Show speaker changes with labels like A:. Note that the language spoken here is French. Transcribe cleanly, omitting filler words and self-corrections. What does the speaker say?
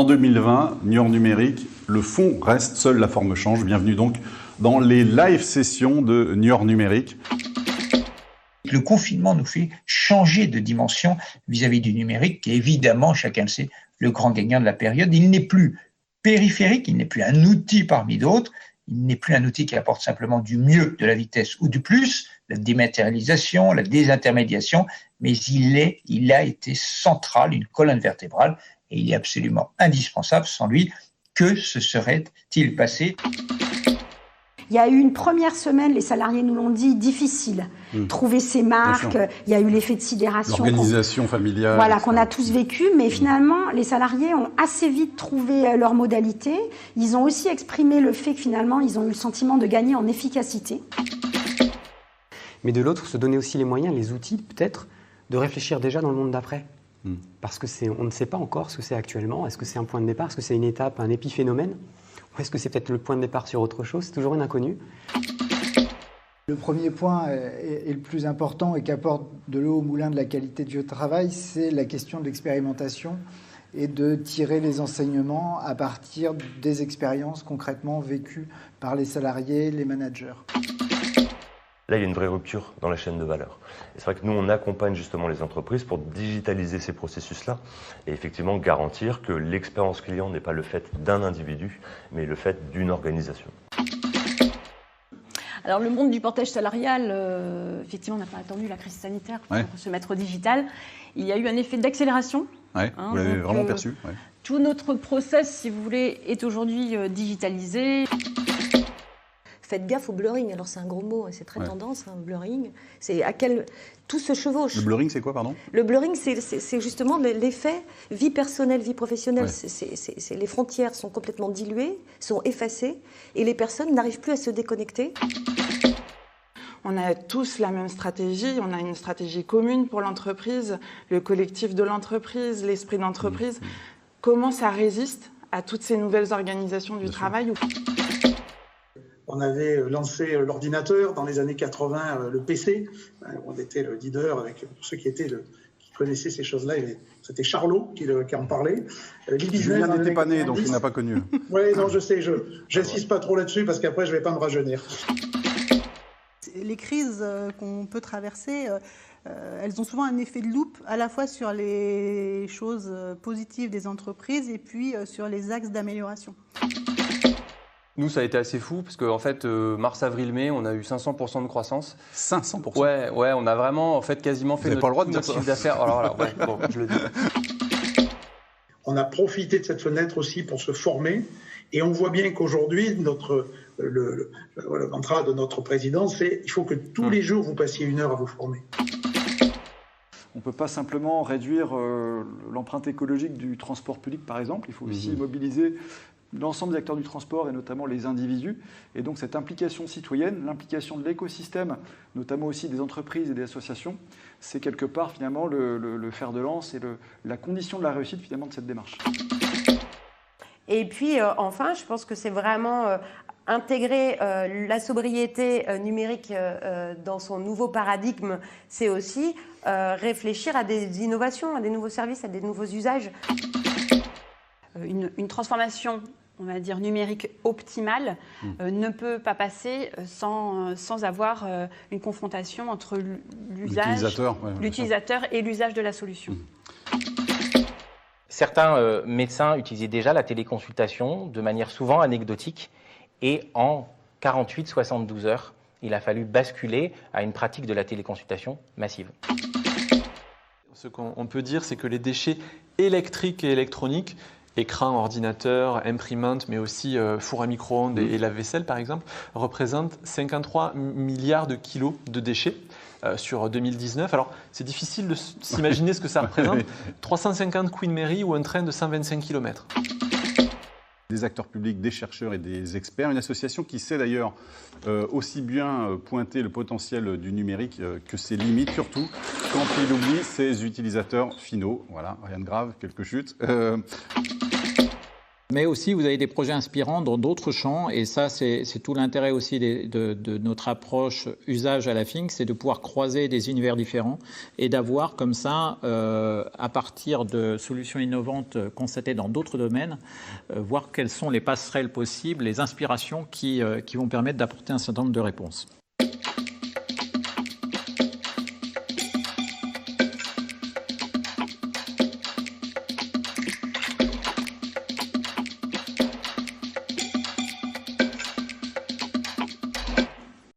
A: En 2020, Niort Numérique, le fond reste, seule la forme change. Bienvenue donc dans les live sessions de Niort Numérique.
B: Le confinement nous fait changer de dimension vis-à-vis du numérique, qui est évidemment, chacun le sait, le grand gagnant de la période. Il n'est plus périphérique, il n'est plus un outil parmi d'autres, il n'est plus un outil qui apporte simplement du mieux, de la vitesse ou du plus, la dématérialisation, la désintermédiation, mais il a été central, une colonne vertébrale, et il est absolument indispensable. Sans lui, que se serait-il passé ?
C: Il y a eu une première semaine, les salariés nous l'ont dit, difficile. Trouver ses marques, il y a eu l'effet de sidération.
A: L'organisation familiale.
C: Voilà, qu'on a tous vécu, mais finalement, les salariés ont assez vite trouvé leur modalité. Ils ont aussi exprimé le fait que finalement, ils ont eu le sentiment de gagner en efficacité.
D: Mais de l'autre, se donner aussi les moyens, les outils peut-être, de réfléchir déjà dans le monde d'après. Parce que on ne sait pas encore ce que c'est actuellement. Est-ce que c'est un point de départ? Est-ce que c'est une étape, un épiphénomène? Ou est-ce que c'est peut-être le point de départ sur autre chose? C'est toujours une inconnue.
E: Le premier point est le plus important et qui apporte de l'eau au moulin de la qualité du travail, c'est la question de l'expérimentation et de tirer les enseignements à partir des expériences concrètement vécues par les salariés, les managers.
F: Là, il y a une vraie rupture dans la chaîne de valeur. Et c'est vrai que nous, on accompagne justement les entreprises pour digitaliser ces processus-là et effectivement garantir que l'expérience client n'est pas le fait d'un individu, mais le fait d'une organisation.
G: Alors le monde du portage salarial, effectivement, on n'a pas attendu la crise sanitaire pour se mettre au digital. Il y a eu un effet d'accélération.
A: Ouais, vous l'avez vraiment perçu. Ouais.
G: Tout notre process, si vous voulez, est aujourd'hui digitalisé.
H: Faites gaffe au blurring. Alors c'est un gros mot, c'est très tendance, blurring. C'est tout se chevauche.
A: Le blurring, c'est quoi, pardon?
H: Le blurring, c'est justement l'effet vie personnelle, vie professionnelle. Les frontières sont complètement diluées, sont effacées, et les personnes n'arrivent plus à se déconnecter.
I: On a tous la même stratégie, on a une stratégie commune pour l'entreprise, le collectif de l'entreprise, l'esprit d'entreprise. Comment ça résiste à toutes ces nouvelles organisations du travail?
J: On avait lancé l'ordinateur dans les années 80, le PC. On était le leader avec pour ceux qui connaissaient ces choses-là. C'était Charlot qui en parlait.
A: Julien n'était pas né, donc il n'a pas connu.
J: Oui, non, je sais. J'insiste pas trop là-dessus parce qu'après, je vais pas me rajeunir.
K: Les crises qu'on peut traverser, elles ont souvent un effet de loupe, à la fois sur les choses positives des entreprises et puis sur les axes d'amélioration.
L: Nous, ça a été assez fou, parce qu'en fait, mars, avril, mai, on a eu 500% de croissance.
A: 500%?
L: Ouais, on a vraiment, en fait, quasiment fait notre chiffre d'affaires. Alors voilà, bon, je le dis.
J: On a profité de cette fenêtre aussi pour se former, et on voit bien qu'aujourd'hui, le mantra de notre président, c'est il faut que tous les jours, vous passiez 1 heure à vous former.
M: On ne peut pas simplement réduire l'empreinte écologique du transport public, par exemple. Il faut aussi mobiliser l'ensemble des acteurs du transport et notamment les individus. Et donc cette implication citoyenne, l'implication de l'écosystème, notamment aussi des entreprises et des associations, c'est quelque part finalement le fer de lance et la condition de la réussite finalement de cette démarche.
N: Et puis enfin, je pense que c'est vraiment intégrer la sobriété numérique dans son nouveau paradigme, c'est aussi réfléchir à des innovations, à des nouveaux services, à des nouveaux usages.
G: Une transformation, on va dire, numérique optimale ne peut pas passer sans avoir une confrontation entre l'utilisateur et l'usage de la solution.
O: Certains médecins utilisaient déjà la téléconsultation de manière souvent anecdotique et en 48-72 heures, il a fallu basculer à une pratique de la téléconsultation massive.
P: Ce qu'on peut dire, c'est que les déchets électriques et électroniques, écran, ordinateur, imprimante, mais aussi four à micro-ondes et lave-vaisselle par exemple, représentent 53 milliards de kilos de déchets sur 2019. Alors c'est difficile de s'imaginer ce que ça représente. 350 Queen Mary ou un train de 125 km.
A: Des acteurs publics, des chercheurs et des experts. Une association qui sait d'ailleurs aussi bien pointer le potentiel du numérique que ses limites, surtout quand il oublie ses utilisateurs finaux. Voilà, rien de grave, quelques chutes.
Q: Mais aussi, vous avez des projets inspirants dans d'autres champs, et ça, c'est tout l'intérêt aussi de notre approche usage à la FINC, c'est de pouvoir croiser des univers différents et d'avoir comme ça, à partir de solutions innovantes constatées dans d'autres domaines, voir quelles sont les passerelles possibles, les inspirations qui vont permettre d'apporter un certain nombre de réponses.